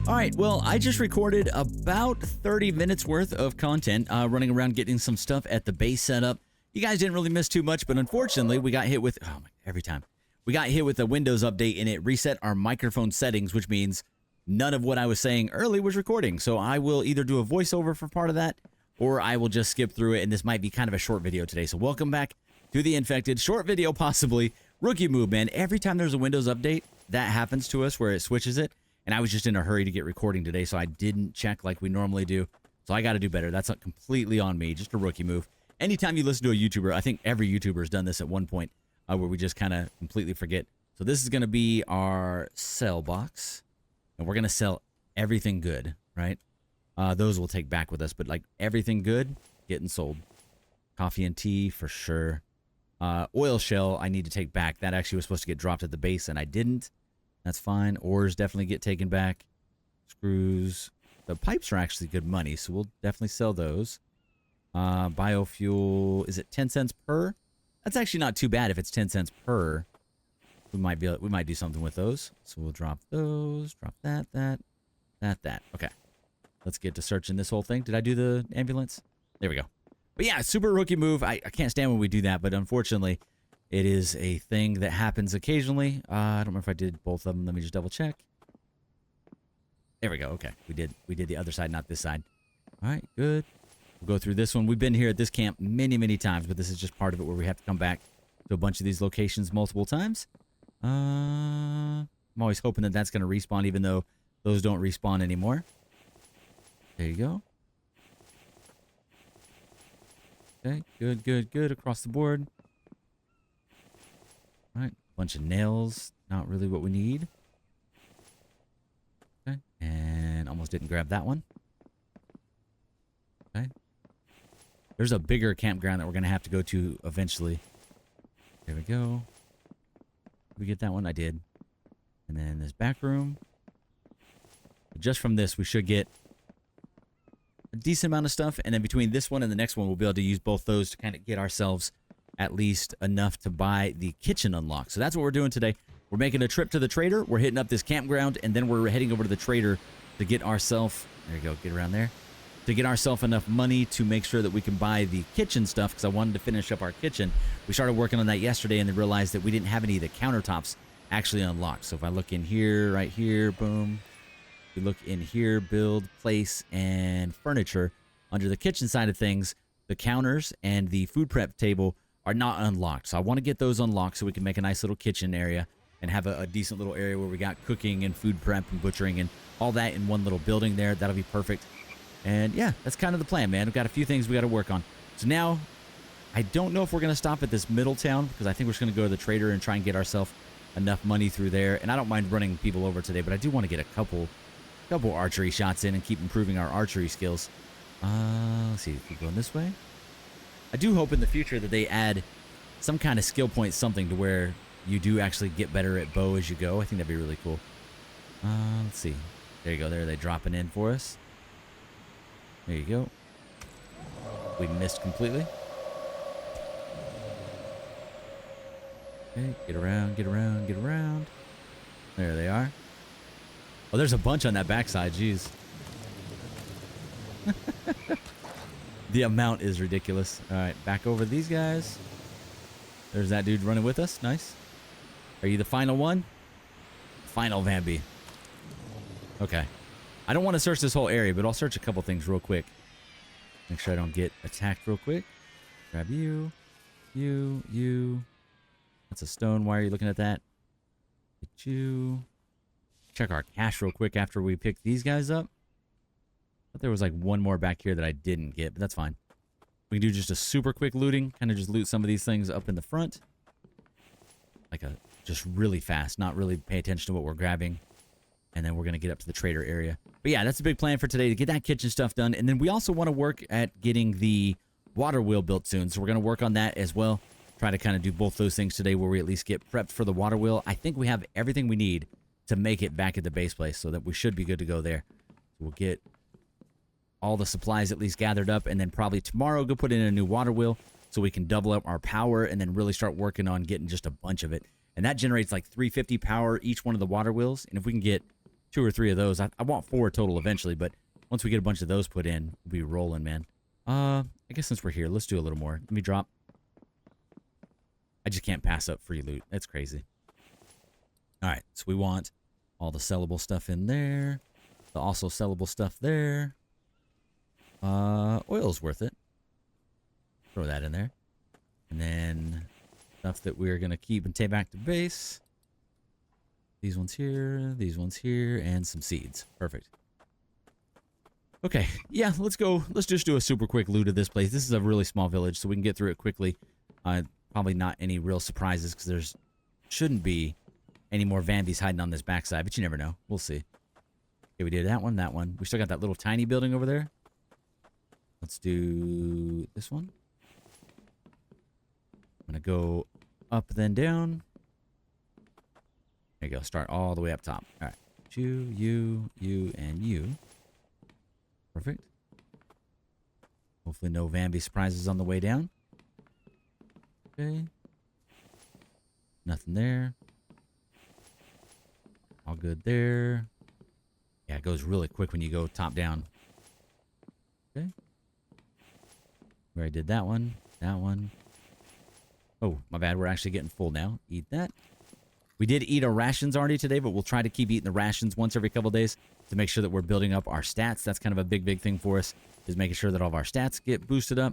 All right, well, I just recorded about 30 minutes worth of content running around getting some stuff at the base setup. You guys didn't really miss too much, but unfortunately, we got hit with, every time. We got hit with a Windows update and it reset our microphone settings, which means none of what I was saying early was recording. So I will either do a voiceover for part of that, or I will just skip through it, and this might be kind of a short video today. So welcome back to The Infected. Short video, possibly. Rookie move, man. Every time there's a Windows update, that happens to us where it switches it. And I was just in a hurry to get recording today, so I didn't check like we normally do. So I got to do better. That's not completely on me. Just a rookie move. Anytime you listen to a YouTuber, I think every YouTuber has done this at one point, where we just kind of completely forget. So this is going to be our sell box. And we're going to sell everything good, right? Those we'll take back with us. But like everything good, getting sold. Coffee and tea for sure. Oil shell I need to take back. That actually was supposed to get dropped at the base, and I didn't. That's fine. Ores definitely get taken back. Screws. The pipes are actually good money, so we'll definitely sell those. Biofuel, is it 10 cents per? That's actually not too bad if it's 10 cents per. We might do something with those. So we'll drop those, drop that. Okay. Let's get to searching this whole thing. Did I do the ambulance? There we go. But yeah, super rookie move. I can't stand when we do that, but unfortunately, it is a thing that happens occasionally. I don't know if I did both of them. Let me just double check. There we go. Okay. We did the other side, not this side. All right, good. We'll go through this one. We've been here at this camp many, many times, but this is just part of it where we have to come back to a bunch of these locations multiple times. I'm always hoping that that's going to respawn, even though those don't respawn anymore. There you go. Okay, good across the board. All right, bunch of nails. Not really what we need. Okay, and almost didn't grab that one. Okay. There's a bigger campground that we're going to have to go to eventually. There we go. Did we get that one? I did. And then this back room. Just from this, we should get a decent amount of stuff. And then between this one and the next one, we'll be able to use both those to kind of get ourselves at least enough to buy the kitchen unlock. So that's what we're doing today. We're making a trip to the trader. We're hitting up this campground, and then we're heading over to the trader to get ourselves, there you go, get around there, to get ourselves enough money to make sure that we can buy the kitchen stuff, because I wanted to finish up our kitchen. We started working on that yesterday and then realized that we didn't have any of the countertops actually unlocked. So if I look in here, right here, boom. We look in here, build, place, and furniture. Under the kitchen side of things, the counters and the food prep table are not unlocked. So I want to get those unlocked so we can make a nice little kitchen area and have a decent little area where we got cooking and food prep and butchering and all that in one little building there. That'll be perfect. And yeah, that's kind of the plan, man. We've got a few things we got to work on. So now, I don't know if we're going to stop at this middle town, because I think we're just going to go to the trader and try and get ourselves enough money through there. And I don't mind running people over today, but I do want to get a couple archery shots in and keep improving our archery skills. Let's see, keep going this way. I do hope in the future that they add some kind of skill point, something to where you do actually get better at bow as you go. I think that'd be really cool. Let's see. There you go. There, they dropping in for us. There you go. We missed completely. Okay, get around. There they are. Oh, there's a bunch on that backside. Jeez. The amount is ridiculous. All right, back over these guys. There's that dude running with us. Nice. Are you the final one? Final Vambi. Okay. I don't want to search this whole area, but I'll search a couple things real quick. Make sure I don't get attacked real quick. Grab you. You. That's a stone. Why are you looking at that? Get you. Check our cache real quick after we pick these guys up. But there was like one more back here that I didn't get, but that's fine. We can do just a super quick looting. Kind of just loot some of these things up in the front. Like just really fast. Not really pay attention to what we're grabbing. And then we're going to get up to the trader area. But yeah, that's a big plan for today, to get that kitchen stuff done. And then we also want to work at getting the water wheel built soon. So we're going to work on that as well. Try to kind of do both those things today, where we at least get prepped for the water wheel. I think we have everything we need to make it back at the base place, so that we should be good to go there. So we'll get all the supplies at least gathered up, and then probably tomorrow go put in a new water wheel so we can double up our power, and then really start working on getting just a bunch of it. And that generates like 350 power each one of the water wheels. And if we can get 2 or 3 of those. I want 4 total eventually, but once we get a bunch of those put in, we'll be rolling, man. I guess since we're here, let's do a little more. Let me drop. I just can't pass up free loot. That's crazy. All right, so we want all the sellable stuff in there. The also sellable stuff there. Oil's worth it. Throw that in there. And then stuff that we're going to keep and take back to base. These ones here, and some seeds. Perfect. Okay, yeah, let's go. Let's just do a super quick loot of this place. This is a really small village, so we can get through it quickly. Probably not any real surprises, because there's shouldn't be any more Vambies hiding on this backside, but you never know. We'll see. Okay, we did that one, that one. We still got that little tiny building over there. Let's do this one. I'm going to go up, then down. There you go. Start all the way up top. All right. You, and you. Perfect. Hopefully no Vambi surprises on the way down. Okay. Nothing there. All good there. Yeah, it goes really quick when you go top down. Okay. We already did that one. That one. Oh, my bad. We're actually getting full now. Eat that. We did eat our rations already today, but we'll try to keep eating the rations once every couple days to make sure that we're building up our stats. That's kind of a big thing for us, is making sure that all of our stats get boosted up.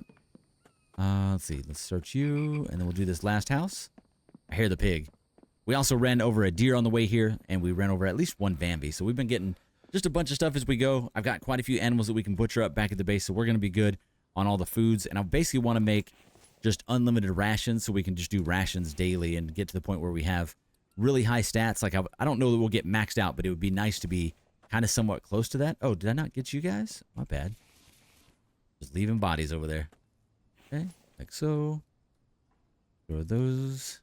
Let's see. Let's search you, and then we'll do this last house. I hear the pig. We also ran over a deer on the way here, and we ran over at least one Vambi. So we've been getting just a bunch of stuff as we go. I've got quite a few animals that we can butcher up back at the base, so we're going to be good on all the foods. And I basically want to make just unlimited rations so we can just do rations daily and get to the point where we have really high stats. Like, I don't know that we'll get maxed out, but it would be nice to be kind of somewhat close to that. Oh, did I not get you guys? My bad. Just leaving bodies over there. Okay, like so. Throw those.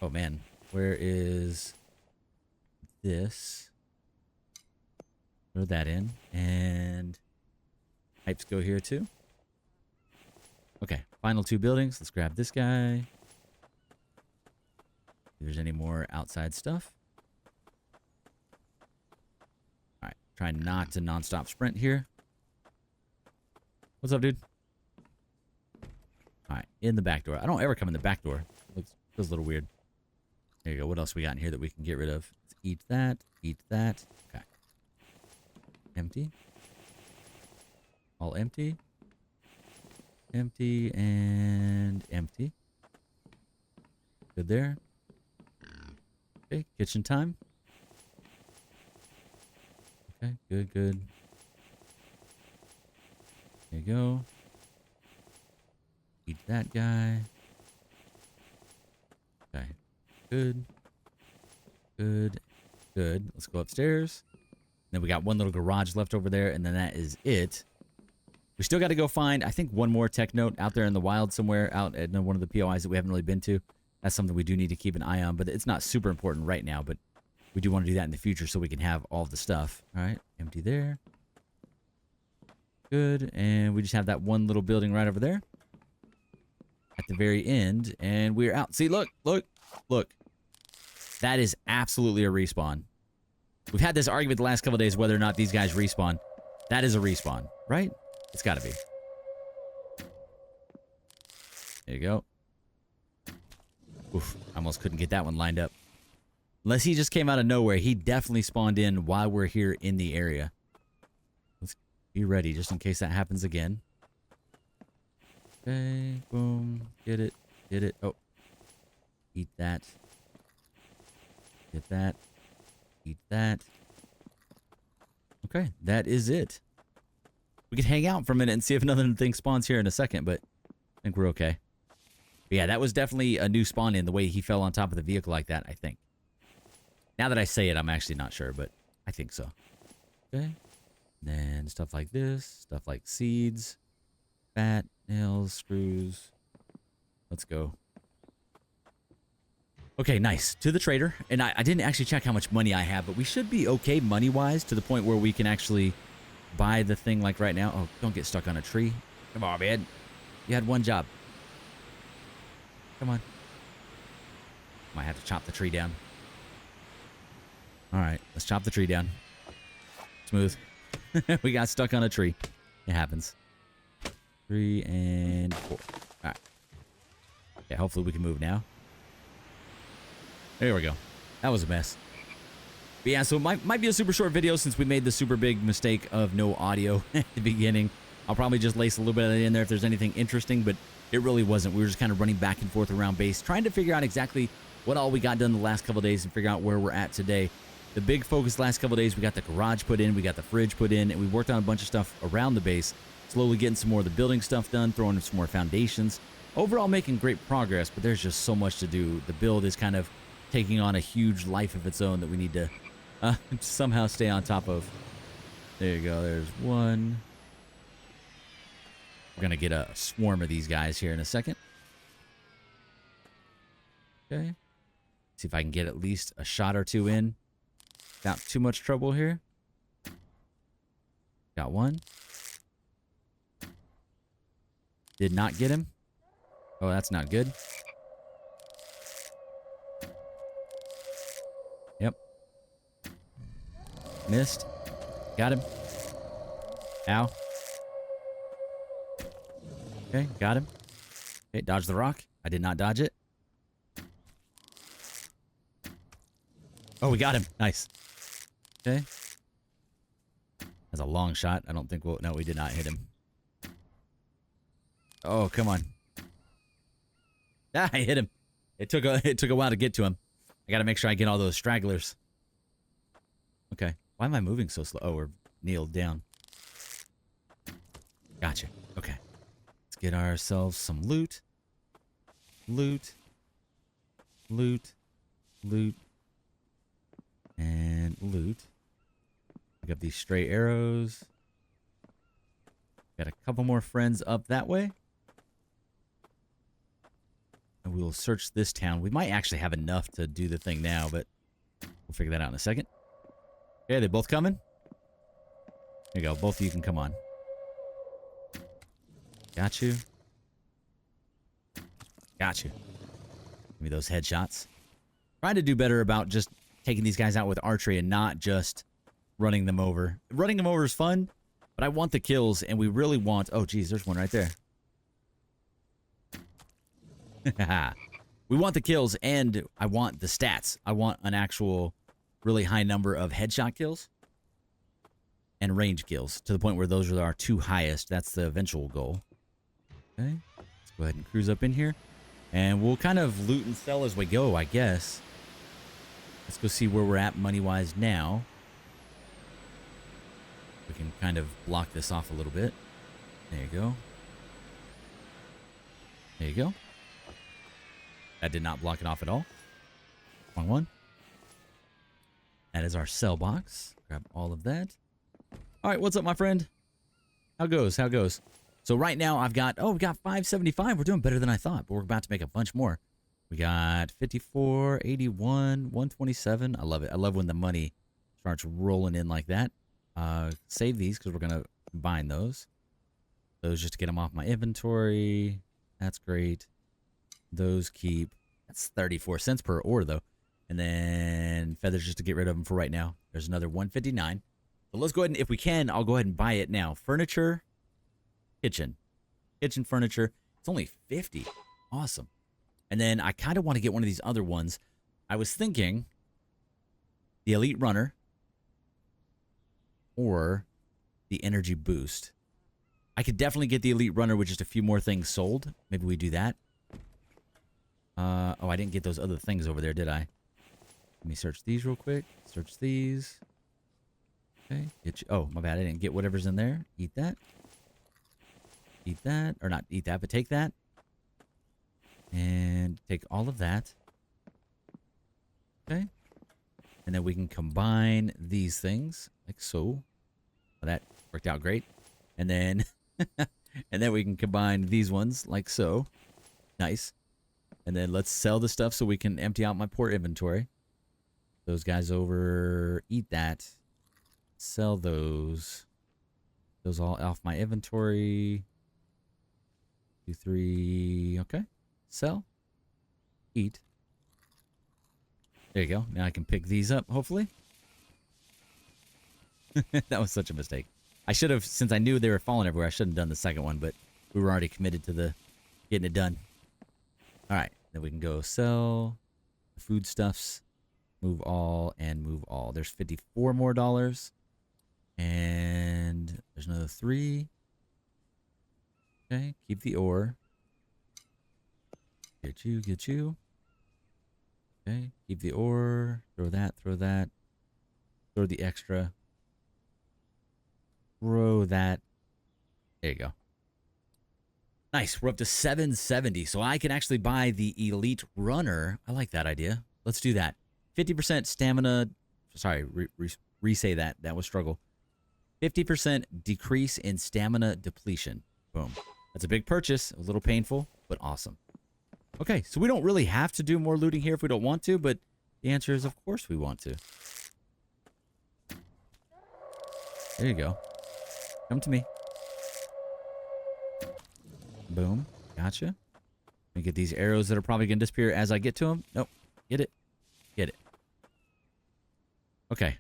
Oh, man. Where is this? Throw that in. And pipes go here, too. Okay, final 2 buildings. Let's grab this guy. If there's any more outside stuff. All right, try not to non-stop sprint here. What's up, dude? All right, in the back door. I don't ever come in the back door. Feels a little weird. There you go. What else we got in here that we can get rid of? Let's eat that. Eat that. Okay. Empty. All empty. Empty and empty. Good there. Okay, kitchen time. Okay, good. There you go. Eat that guy. Okay, good. Let's go upstairs. Then we got one little garage left over there, and then that is it. We still got to go find, I think, one more tech note out there in the wild somewhere, out at one of the POIs that we haven't really been to. That's something we do need to keep an eye on, but it's not super important right now, but we do want to do that in the future so we can have all of the stuff. All right, empty there. Good, and we just have that one little building right over there at the very end, and we're out. See, look. That is absolutely a respawn. We've had this argument the last couple of days whether or not these guys respawn. That is a respawn, right? It's got to be. There you go. Oof, I almost couldn't get that one lined up. Unless he just came out of nowhere, he definitely spawned in while we're here in the area. Let's be ready just in case that happens again. Okay, boom. Get it. Oh. Eat that. Get that. Eat that. Okay, that is it. We could hang out for a minute and see if another thing spawns here in a second, but I think we're okay. But yeah, that was definitely a new spawn in, the way he fell on top of the vehicle like that, I think. Now that I say it, I'm actually not sure, but I think so. Okay. Then stuff like this, stuff like seeds, fat, nails, screws. Let's go. Okay, nice. To the trader. And I didn't actually check how much money I have, but we should be okay money-wise to the point where we can actually buy the thing like right now. Oh, don't get stuck on a tree. Come on, man. You had one job. Come on. Might have to chop the tree down. All right, let's chop the tree down. Smooth. We got stuck on a tree. It happens. 3 and 4. All right. Okay, hopefully we can move now. There we go. That was a mess. But yeah, so it might be a super short video since we made the super big mistake of no audio at the beginning. I'll probably just lace a little bit of it in there if there's anything interesting, but it really wasn't. We were just kind of running back and forth around base, trying to figure out exactly what all we got done the last couple of days and figure out where we're at today. The big focus last couple of days, we got the garage put in, we got the fridge put in, and we worked on a bunch of stuff around the base, slowly getting some more of the building stuff done, throwing some more foundations. Overall making great progress, but there's just so much to do. The build is kind of taking on a huge life of its own that we need to somehow stay on top of. There you go. There's one. We're going to get a swarm of these guys here in a second. Okay. See if I can get at least a shot or two in without too much trouble here. Got one. Did not get him. Oh, that's not good. Yep. Missed. Got him. Ow. Okay, got him. Okay, dodge the rock. I did not dodge it. Oh, we got him. Nice. Okay. That's a long shot. I don't think we'll... No, we did not hit him. Oh, come on. Ah, I hit him. It took a while to get to him. I got to make sure I get all those stragglers. Okay. Why am I moving so slow? Oh, we're kneeled down. Gotcha. Okay. Let's get ourselves some loot. Loot. Loot. Loot. And loot. Pick up these stray arrows. Got a couple more friends up that way. And we will search this town. We might actually have enough to do the thing now, but we'll figure that out in a second. Okay, they both coming? There you go. Both of you can come on. Got you. Got you. Give me those headshots. Trying to do better about just taking these guys out with archery and not just running them over. Running them over is fun, but I want the kills, and we really want... Oh, geez, there's one right there. We want the kills, and I want the stats. I want an actual really high number of headshot kills and range kills to the point where those are our two highest. That's the eventual goal. Okay, let's go ahead and cruise up in here, and we'll kind of loot and sell as we go, I guess. Let's go see where we're at money-wise now. We can kind of block this off a little bit. There you go. There you go. That did not block it off at all. Wrong one. That is our sell box. Grab all of that. All right, what's up, my friend? How goes? How goes? So right now I've got, we got 575. We're doing better than I thought, but we're about to make a bunch more. We got 54, 81, 127. I love it. I love when the money starts rolling in like that. Save these because we're going to combine those. Those just to get them off my inventory. That's great. Those keep. That's 34 cents per ore, though. And then feathers just to get rid of them for right now. There's another 159. So let's go ahead and, if we can, I'll go ahead and buy it now. Furniture. Kitchen. Kitchen furniture. It's only 50. Awesome. And then I kind of want to get one of these other ones. I was thinking the Elite Runner or the Energy Boost. I could definitely get the Elite Runner with just a few more things sold. Maybe we do that. Oh, I didn't get those other things over there, did I? Let me search these real quick. Search these. Okay. Get you. Oh, my bad. I didn't get whatever's in there. Eat that. Eat that. Or not eat that, but take that. And take all of that. Okay. And then we can combine these things like so. Well, that worked out great. And then and then we can combine these ones like so. Nice. And then let's sell the stuff so we can empty out my poor inventory. Those guys over. Eat that. Sell those. Those all off my inventory. 2, 3. Okay. Sell. Eat. There you go. Now I can pick these up, hopefully. That was such a mistake. I should have, since I knew they were falling everywhere, I shouldn't have done the second one, but we were already committed to the getting it done. All right, then we can go sell the foodstuffs, move all, and move all. There's $54 more. And there's another 3. Okay, keep the ore. Get you, get you. Okay, keep the ore. Throw that, throw that. Throw the extra. Throw that. There you go. Nice. We're up to 770. So I can actually buy the Elite Runner. I like that idea. Let's do that. 50% stamina. Sorry, re-say that. That was struggle. 50% decrease in stamina depletion. Boom. That's a big purchase. A little painful, but awesome. Okay, so we don't really have to do more looting here if we don't want to, but the answer is of course we want to. There you go. Come to me. Boom. Gotcha. Let me get these arrows that are probably going to disappear as I get to them. Nope. Get it. Get it. Okay.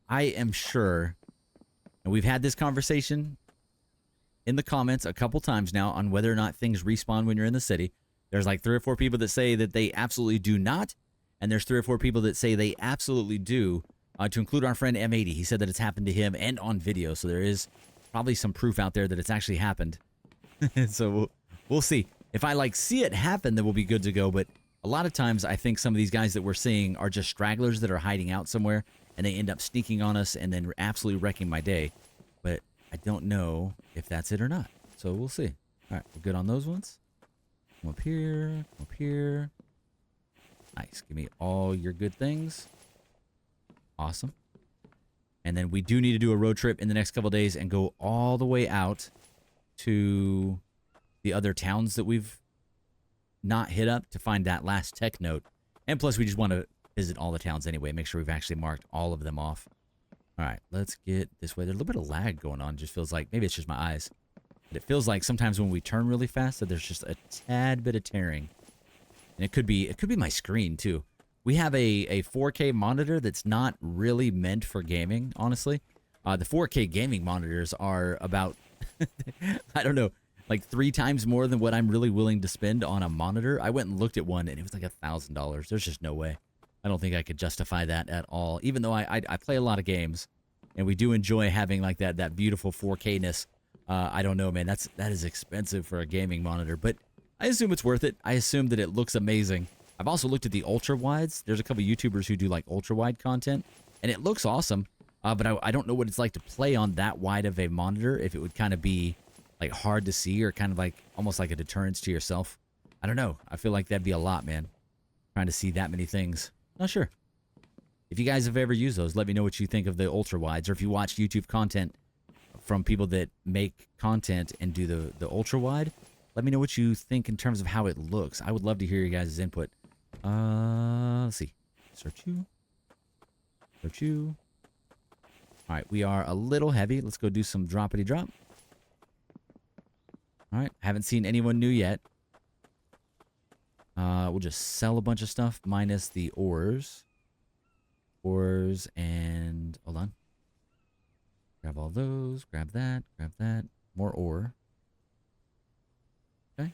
I am sure, and we've had this conversation in the comments a couple times now on whether or not things respawn when you're in the city. There's like 3 or 4 people that say that they absolutely do not, and there's 3 or 4 people that say they absolutely do, to include our friend M80. He said that it's happened to him and on video, so there is probably some proof out there that it's actually happened. So we'll see. If I like see it happen, then we'll be good to go, but a lot of times I think some of these guys that we're seeing are just stragglers that are hiding out somewhere, and they end up sneaking on us and then absolutely wrecking my day. But I don't know if that's it or not. So we'll see. All right, we're good on those ones. Come up here, come up here. Nice. Give me all your good things. Awesome. And then we do need to do a road trip in the next couple of days and go all the way out to the other towns that we've not hit up to find that last tech note. And plus, we just want to visit all the towns anyway. Make sure we've actually marked all of them off. All right, let's get this way. There's a little bit of lag going on. Just feels like, maybe it's just my eyes. But it feels like sometimes when we turn really fast that there's just a tad bit of tearing. And it could be my screen too. We have a 4K monitor that's not really meant for gaming, honestly. The 4K gaming monitors are about, I don't know, like 3 times more than what I'm really willing to spend on a monitor. I went and looked at one and it was like $1,000. There's just no way. I don't think I could justify that at all. Even though I play a lot of games and we do enjoy having like that beautiful 4K-ness. I don't know, man. That is expensive for a gaming monitor, but I assume it's worth it. I assume that it looks amazing. I've also looked at the ultra wides. There's a couple YouTubers who do like ultra wide content, and it looks awesome. But I don't know what it's like to play on that wide of a monitor. If it would kind of be like hard to see or kind of like almost like a deterrence to yourself. I don't know. I feel like that'd be a lot, man. Trying to see that many things. Not sure. If you guys have ever used those, let me know what you think of the ultra wides, or if you watch YouTube content from people that make content and do the ultra wide. Let me know what you think in terms of how it looks. I would love to hear your guys' input. Let's see. Search you. Search you. All right, we are a little heavy. Let's go do some droppity drop. All right, haven't seen anyone new yet. We'll just sell a bunch of stuff minus the ores. Ores and... Hold on. Grab all those. Grab that. Grab that. More ore. Okay.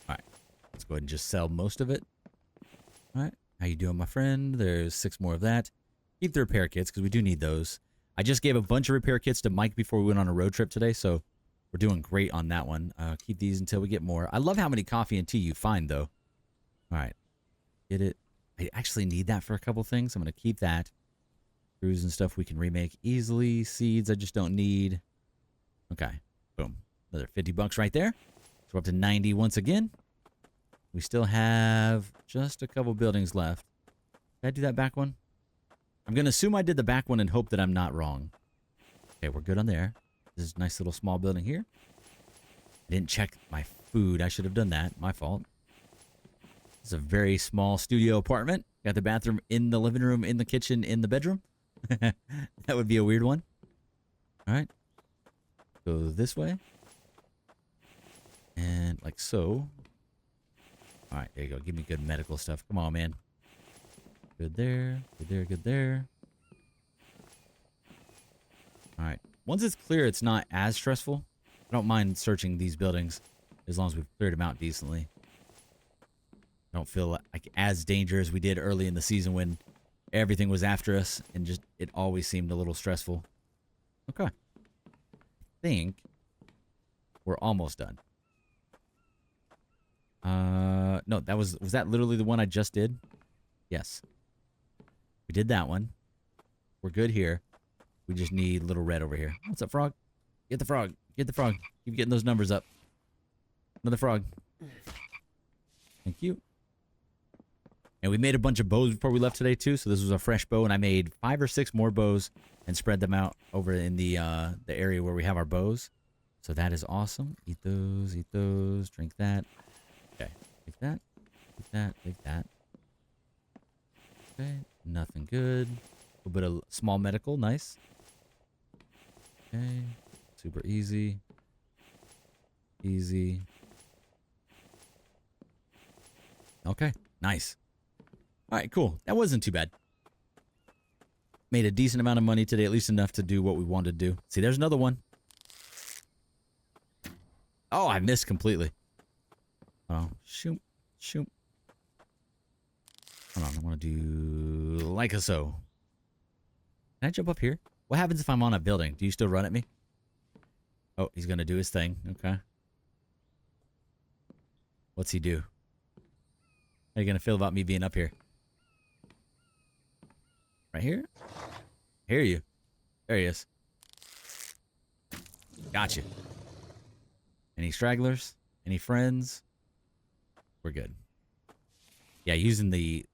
All right. Let's go ahead and just sell most of it. All right. How you doing, my friend? There's 6 more of that. Keep the repair kits because we do need those. I just gave a bunch of repair kits to Mike before we went on a road trip today, so we're doing great on that one. Keep these until we get more. I love how many coffee and tea you find, though. All right. Get it. I actually need that for a couple things. I'm going to keep that. Screws and stuff we can remake easily. Seeds I just don't need. Okay. Boom. Another $50 right there. So we're up to 90 once again. We still have just a couple buildings left. Did I do that back one? I'm going to assume I did the back one and hope that I'm not wrong. Okay, we're good on there. This is a nice little small building here. I didn't check my food. I should have done that. My fault. It's a very small studio apartment. Got the bathroom in the living room, in the kitchen, in the bedroom. That would be a weird one. All right. Go this way. And like so. All right, there you go. Give me good medical stuff. Come on, man. Good there. Good there. Good there. once it's clear, it's not as stressful. I don't mind searching these buildings as long as we've cleared them out decently. I don't feel like as dangerous as we did early in the season when everything was after us and just it always seemed a little stressful. Okay. I think we're almost done. No, was that literally the one I just did? Yes. We did that one. We're good here. We just need little red over here. What's up, frog? Get the frog. Get the frog. Keep getting those numbers up. Another frog. Thank you. And we made a bunch of bows before we left today, too. So this was a fresh bow, and I made 5 or 6 more bows and spread them out over in the area where we have our bows. So that is awesome. Eat those, drink that. Okay, take that, take that, take that. Okay, nothing good. A little bit of small medical, nice. Okay, super easy. Easy. Okay, nice. All right, cool. That wasn't too bad. Made a decent amount of money today, at least enough to do what we wanted to do. See, there's another one. Oh, I missed completely. Oh, shoot, shoot. Hold on, I want to do like a so. Can I jump up here? What happens if I'm on a building? Do you still run at me? Oh, he's going to do his thing. Okay. What's he do? How are you going to feel about me being up here? Right here? Hear you. There he is. Gotcha. Any stragglers? Any friends? We're good. Yeah, using the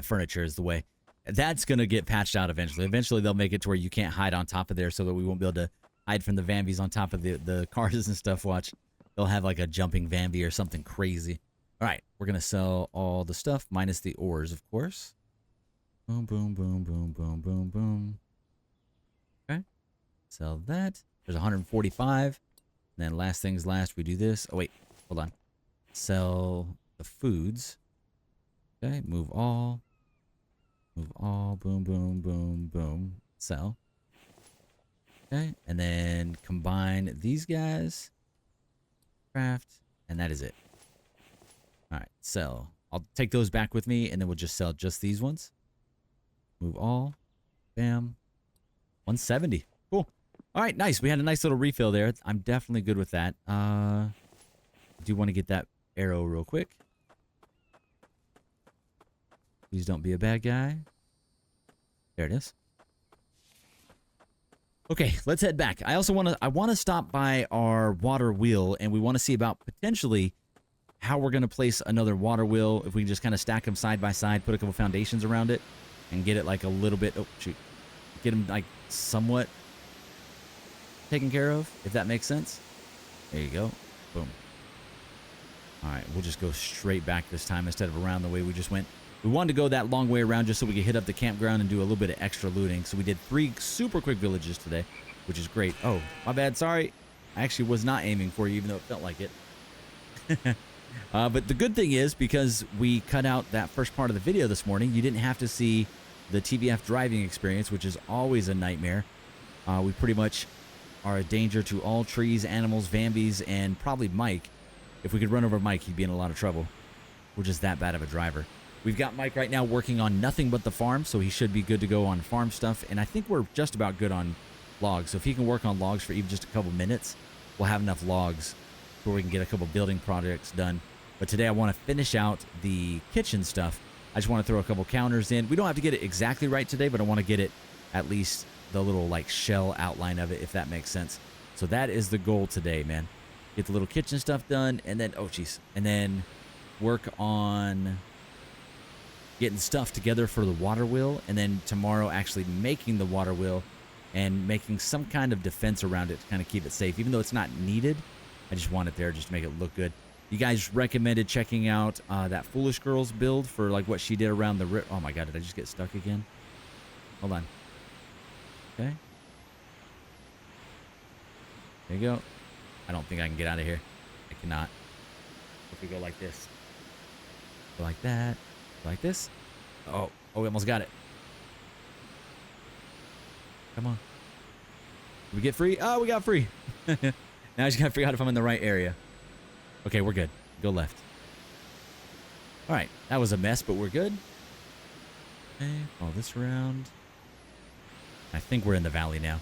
furniture is the way. That's going to get patched out eventually. Eventually, they'll make it to where you can't hide on top of there so that we won't be able to hide from the Vambies on top of the cars and stuff. Watch. They'll have like a jumping Vambi or something crazy. All right, we're going to sell all the stuff minus the ores, of course. Boom, boom, boom, boom, boom, boom, boom. Okay. Sell that. There's 145. And then last things last, we do this. Oh, wait. Hold on. Sell the foods. Okay. Move all. Move all. Boom, boom, boom, boom. Sell. Okay. And then combine these guys. Craft. And that is it. All right. Sell. I'll take those back with me, and then we'll just sell just these ones. Move all. Bam. 170. Cool. All right, nice. We had a nice little refill there. I'm definitely good with that. I do want to get that arrow real quick. Please don't be a bad guy. There it is. Okay, let's head back. I also want to stop by our water wheel, and we want to see about potentially how we're going to place another water wheel. If we can just kind of stack them side by side, put a couple foundations around it, and get it like a little bit. Oh shoot, get them like somewhat taken care of, if that makes sense. There you go. Boom. All right, we'll just go straight back this time instead of around the way we just went. We wanted to go that long way around just so we could hit up the campground and do a little bit of extra looting. So we did 3 super quick villages today, which is great. Oh, my bad. Sorry. I actually was not aiming for you, even though it felt like it. But the good thing is, because we cut out that first part of the video this morning, you didn't have to see the TBF driving experience, which is always a nightmare. We pretty much are a danger to all trees, animals, Vambies, and probably Mike. If we could run over Mike, he'd be in a lot of trouble. We're just that bad of a driver. We've got Mike right now working on nothing but the farm, so he should be good to go on farm stuff. And I think we're just about good on logs. So if he can work on logs for even just a couple minutes, we'll have enough logs where we can get a couple building projects done. But today I want to finish out the kitchen stuff. I just want to throw a couple counters in. We don't have to get it exactly right today, but I want to get it at least the little like shell outline of it, if that makes sense. So that is the goal today, man. Get the little kitchen stuff done, and then, oh geez, and then work on getting stuff together for the water wheel, and then tomorrow actually making the water wheel and making some kind of defense around it to kind of keep it safe. Even though it's not needed, I just want it there just to make it look good. You guys recommended checking out that Foolish Girls build for like what she did around the oh my god, did I just get stuck again? Hold on. Okay. There you go. I don't think I can get out of here. I cannot. If we go like this. Go like that. Go like this. Oh, we almost got it. Come on. Did we get free? Oh, we got free. Now I just gotta figure out if I'm in the right area. Okay, we're good. Go left. All right, that was a mess, but we're good. Okay, follow this around. I think we're in the valley now.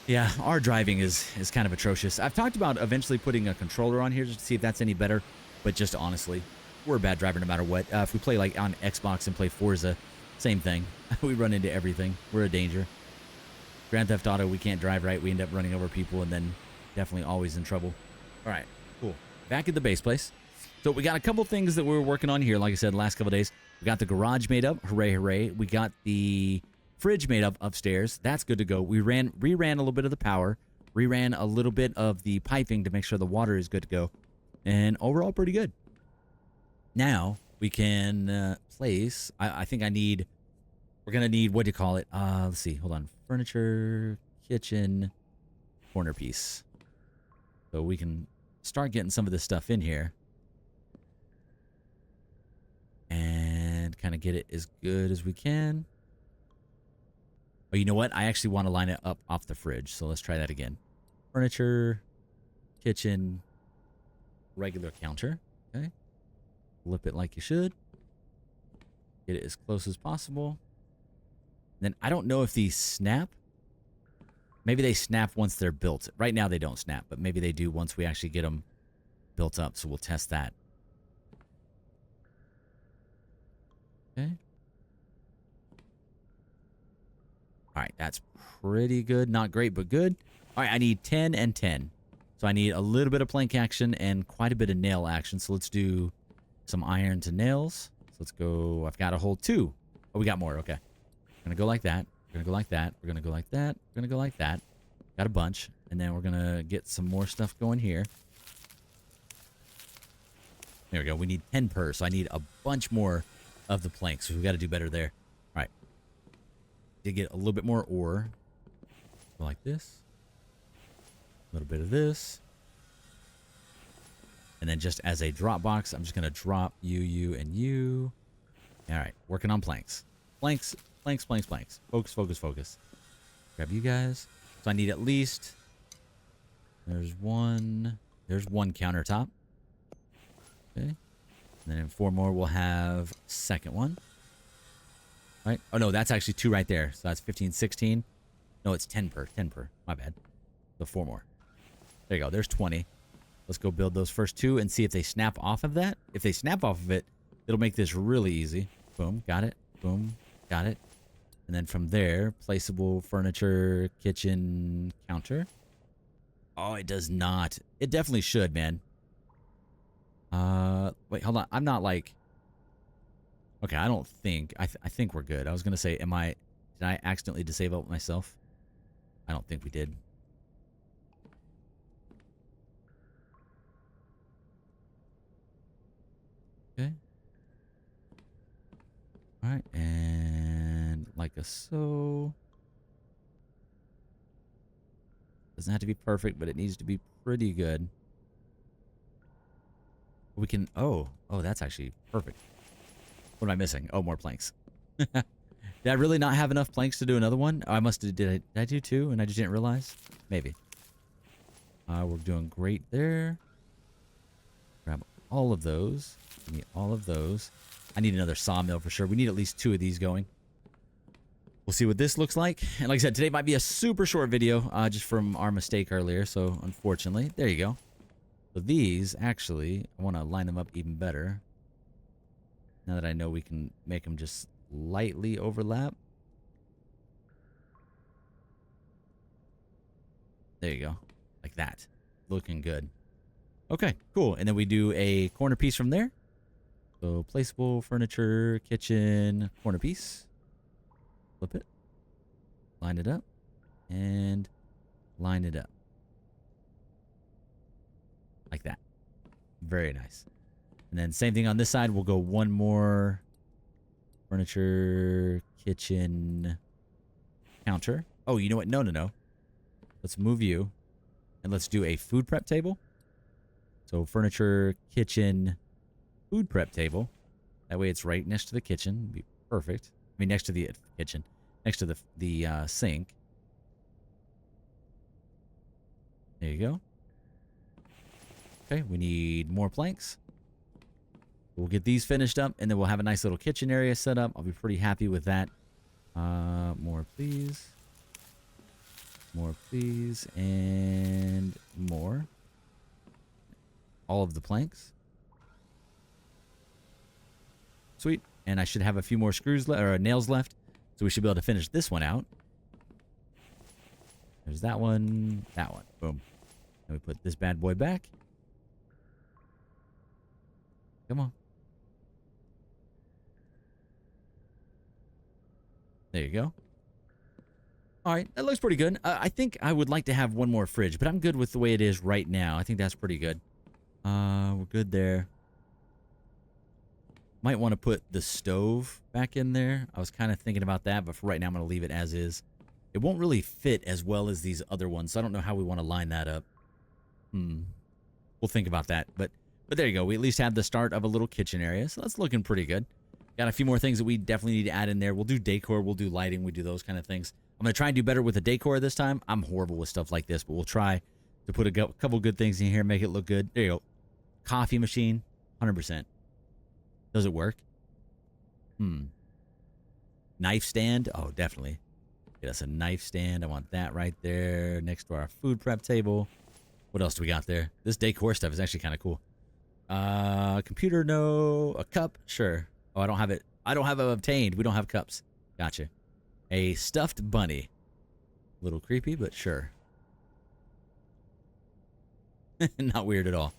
Yeah, our driving is kind of atrocious. I've talked about eventually putting a controller on here just to see if that's any better, but just honestly, we're a bad driver no matter what. If we play like on Xbox and play Forza, same thing. We run into everything. We're a danger. Grand Theft Auto, we can't drive right. We end up running over people and then definitely always in trouble. All right, cool. Back at the base place. So we got a couple things that we were working on here. Like I said, the last couple days, we got the garage made up. Hooray, hooray. We got the fridge made up upstairs. That's good to go. We reran a little bit of the power, reran a little bit of the piping to make sure the water is good to go, and overall pretty good. Now we can place. I think we're gonna need, what do you call it? Let's see. Hold on. Furniture, kitchen, corner piece. So we can start getting some of this stuff in here and kind of get it as good as we can. Oh, you know what? I actually want to line it up off the fridge. So let's try that again. Furniture, kitchen, regular counter. Okay. Flip it like you should. Get it as close as possible. And then I don't know if these snap. Maybe they snap once they're built. Right now they don't snap, but maybe they do once we actually get them built up. So we'll test that. Okay. All right, that's pretty good. Not great, but good. All right, I need 10 and 10. So I need a little bit of plank action and quite a bit of nail action. So let's do some iron to nails. So let's go. I've got a whole 2. Oh, we got more. Okay. We're going to go like that. We're going to go like that. We're going to go like that. We're going to go like that. Got a bunch. And then we're going to get some more stuff going here. There we go. We need 10 per. So I need a bunch more of the planks. So we've got to do better there. All right. To get a little bit more ore. Go like this. A little bit of this. And then just as a drop box, I'm just going to drop you, and you. All right. Working on planks. Planks, planks, planks, planks. Focus, focus, focus. Grab you guys. So I need at least... There's one countertop. Okay. And then in 4 more, we'll have second one. Right? Oh, no, that's actually 2 right there. So that's 15, 16. No, it's 10 per. 10 per. My bad. So 4 more. There you go. There's 20. Let's go build those first 2 and see if they snap off of that. If they snap off of it, it'll make this really easy. Boom. Got it. Boom. Got it. And then from there, placeable furniture, kitchen, counter. Oh, it does not. It definitely should, man. Wait, hold on. I'm not like... Okay, I don't think... I think we're good. I was going to say, did I accidentally disable it myself? I don't think we did. Okay. All right, and like a so. Doesn't have to be perfect, but it needs to be pretty good. We can, oh, that's actually perfect. What am I missing? Oh, more planks. Did I really not have enough planks to do another one? Oh, I must have, did I do 2 and I just didn't realize? Maybe. We're doing great there. Grab all of those. We need all of those. I need another sawmill for sure. We need at least 2 of these going. We'll see what this looks like. And like I said, today might be a super short video just from our mistake earlier. So unfortunately, there you go. So these, actually, I want to line them up even better. Now that I know we can make them just lightly overlap. There you go. Like that. Looking good. Okay, cool. And then we do a corner piece from there. So placeable furniture, kitchen, corner piece. Flip it. Line it up. And line it up. Like that. Very nice. And then same thing on this side. We'll go 1 more furniture, kitchen, counter. Oh, you know what? No. Let's move you. And let's do a food prep table. So furniture, kitchen, food prep table. That way it's right next to the kitchen. Be perfect. I mean, next to the kitchen. Next to the sink. There you go. Okay, we need more planks. We'll get these finished up, and then we'll have a nice little kitchen area set up. I'll be pretty happy with that. More, please. More, please. And more. All of the planks. Sweet. And I should have a few more screws or nails left. So we should be able to finish this one out. There's that one. That one. Boom. And we put this bad boy back. Come on. There you go. All right, that looks pretty good. I think I would like to have one more fridge, but I'm good with the way it is right now. I think that's pretty good. We're good there. Might want to put the stove back in there. I was kind of thinking about that, but for right now, I'm going to leave it as is. It won't really fit as well as these other ones, so I don't know how we want to line that up. We'll think about that, but there you go. We at least have the start of a little kitchen area, so that's looking pretty good. Got a few more things that we definitely need to add in there. We'll do decor, we'll do lighting, we do those kind of things. I'm going to try and do better with the decor this time. I'm horrible with stuff like this, but we'll try to put a couple good things in here, make it look good. There you go. Coffee machine, 100%. Does it work? Knife stand? Oh, definitely. Get us a knife stand. I want that right there next to our food prep table. What else do we got there? This decor stuff is actually kind of cool. Computer, no. A cup? Sure. Oh, I don't have it. I don't have it obtained. We don't have cups. Gotcha. A stuffed bunny. A little creepy, but sure. Not weird at all.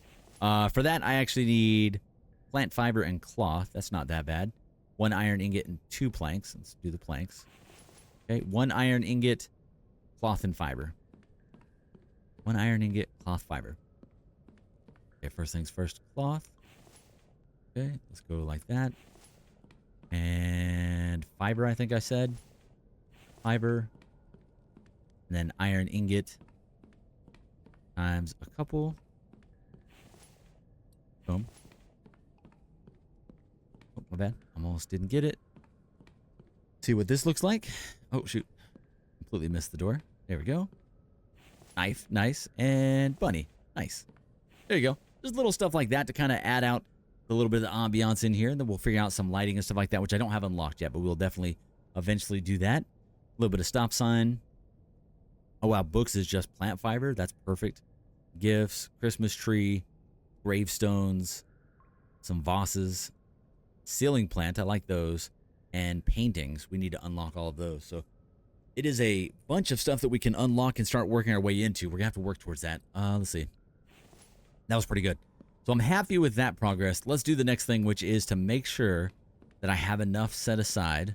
For that, I actually need plant fiber and cloth. That's not that bad. 1 iron ingot and 2 planks. Let's do the planks. Okay, 1 iron ingot, cloth and fiber. 1 iron ingot, cloth, fiber. Okay, first things first, cloth. Okay, let's go like that. And fiber, I think I said. Fiber. And then iron ingot times a couple. Boom. Oh, my bad. Almost didn't get it. See what this looks like. Oh, shoot. Completely missed the door. There we go. Knife. Nice. And bunny. Nice. There you go. Just little stuff like that to kind of add out a little bit of the ambiance in here. And then we'll figure out some lighting and stuff like that, which I don't have unlocked yet, but we'll definitely eventually do that. A little bit of stop sign. Oh, wow. Books is just plant fiber. That's perfect. Gifts. Christmas tree. Gravestones. Some vases. Ceiling plant. I like those. And paintings. We need to unlock all of those. So it is a bunch of stuff that we can unlock and start working our way into. We're going to have to work towards that. Let's see. That was pretty good. So I'm happy with that progress. Let's do the next thing, which is to make sure that I have enough set aside.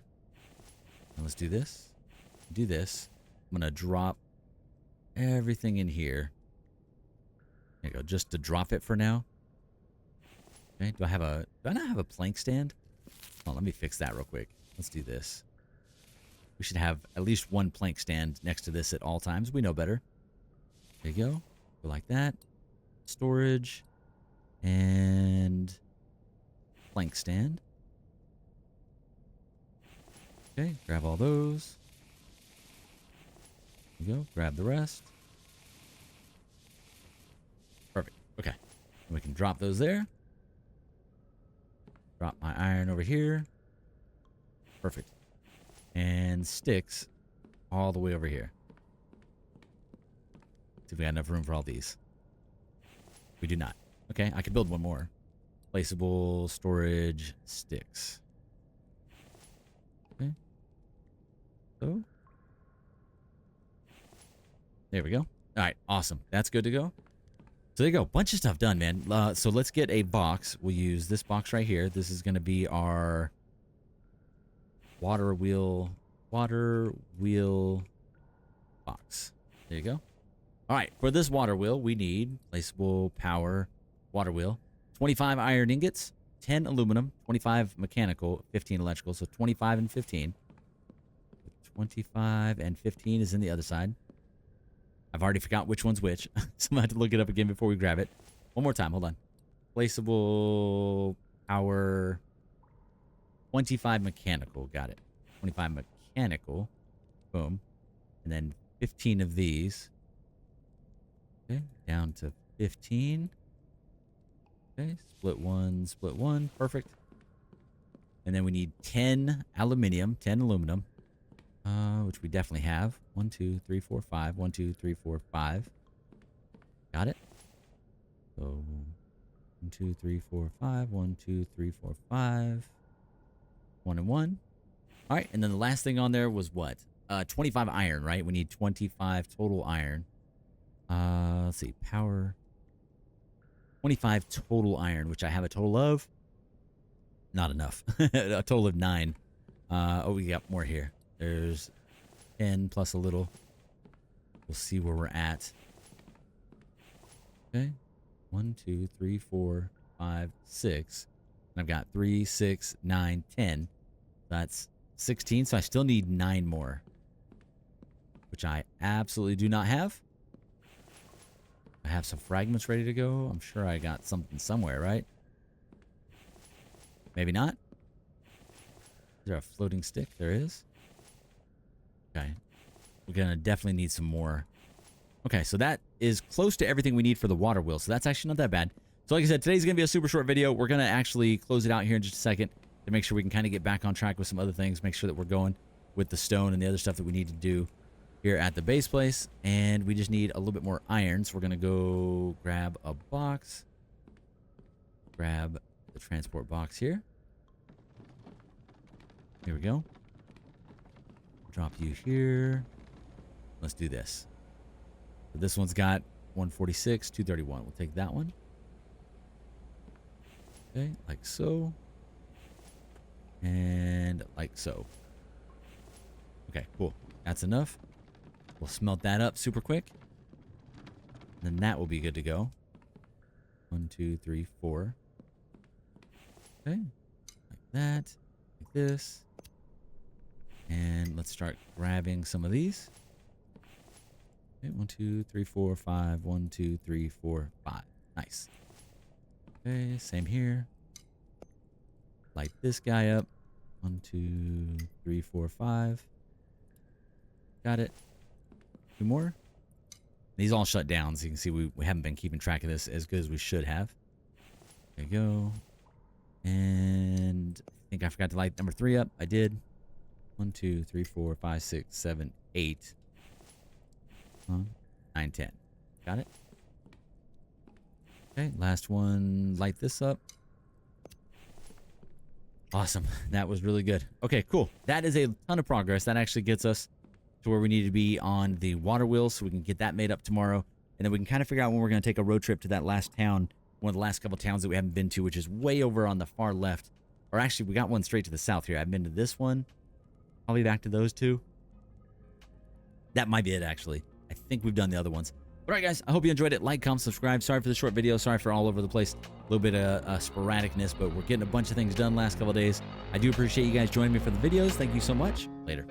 Now let's do this. Do this. I'm going to drop everything in here. There you go. Just to drop it for now. Okay. Do I not have a plank stand? Oh, let me fix that real quick. Let's do this. We should have at least 1 plank stand next to this at all times. We know better. There you go. Go like that. Storage. And plank stand. Okay, grab all those. There you go. Grab the rest. Perfect. Okay. We can drop those there. Drop my iron over here. Perfect. And sticks all the way over here. See if we got enough room for all these. We do not. Okay, I could build one more. Placeable storage sticks. Okay. So. There we go. All right, awesome. That's good to go. So there you go. Bunch of stuff done, man. So let's get a box. We'll use this box right here. This is going to be our water wheel box. There you go. All right, for this water wheel, we need placeable power water wheel. 25 iron ingots, 10 aluminum, 25 mechanical, 15 electrical. So 25 and 15. 25 and 15 is in the other side. I've already forgot which one's which, so I'm going to have to look it up again before we grab it. One more time, hold on. Placeable power, 25 mechanical, got it. 25 mechanical, boom. And then 15 of these. Okay, down to 15. Okay, split one, perfect. And then we need 10 aluminum, 10 aluminum, which we definitely have. 1, 2, 3, 4, 5. 1, 2, 3, 4, 5. Got it. So 1, 2, 3, 4, 5. 1, 2, 3, 4, 5. 1 and 1. All right, and then the last thing on there was what? 25 iron, right? We need 25 total iron. Let's see, power. 25 total iron, which I have a total of. Not enough. A total of 9. Oh, we got more here. There's 10 plus a little. We'll see where we're at. Okay. 1, 2, 3, 4, 5, 6. And I've got 3, 6, 9, 10. That's 16. So I still need 9 more, which I absolutely do not have. I have some fragments ready to go. I'm sure I got something somewhere, right? Maybe not. Is there a floating stick? There is. Okay. We're going to definitely need some more. Okay, so that is close to everything we need for the water wheel. So that's actually not that bad. So like I said, today's going to be a super short video. We're going to actually close it out here in just a second to make sure we can kind of get back on track with some other things. Make sure that we're going with the stone and the other stuff that we need to do here at the base place. And we just need a little bit more iron. So we're going to go grab a box. Grab the transport box here. Here we go. Drop you here. Let's do this. So this one's got 146, 231. We'll take that one. Okay, like so. And like so. Okay, cool. That's enough. We'll smelt that up super quick. And then that will be good to go. 1, 2, 3, 4. Okay. Like that. Like this. And let's start grabbing some of these. Okay, 1, 2, 3, 4, 5. 1, 2, 3, 4, 5. Nice. Okay, same here. Light this guy up. 1, 2, 3, 4, 5. Got it. 2 more. These all shut down, so you can see we haven't been keeping track of this as good as we should have. There you go. And I think I forgot to light number 3 up. I did. 1, 2, 3, 4, 5, 6, 7, 8. 9, 10. Got it. Okay, last one. Light this up. Awesome. That was really good. Okay, cool. That is a ton of progress. That actually gets us to where we need to be on the water wheel, so we can get that made up tomorrow. And then we can kind of figure out when we're going to take a road trip to that last town, one of the last couple towns that we haven't been to, which is way over on the far left. Or actually, we got one straight to the south here. I've been to this one. Probably back to those 2. That might be it, actually. I think we've done the other ones. All right, guys, I hope you enjoyed it. Like, comment, subscribe. Sorry for the short video. Sorry for all over the place. A little bit of sporadicness, but we're getting a bunch of things done last couple of days. I do appreciate you guys joining me for the videos. Thank you so much. Later.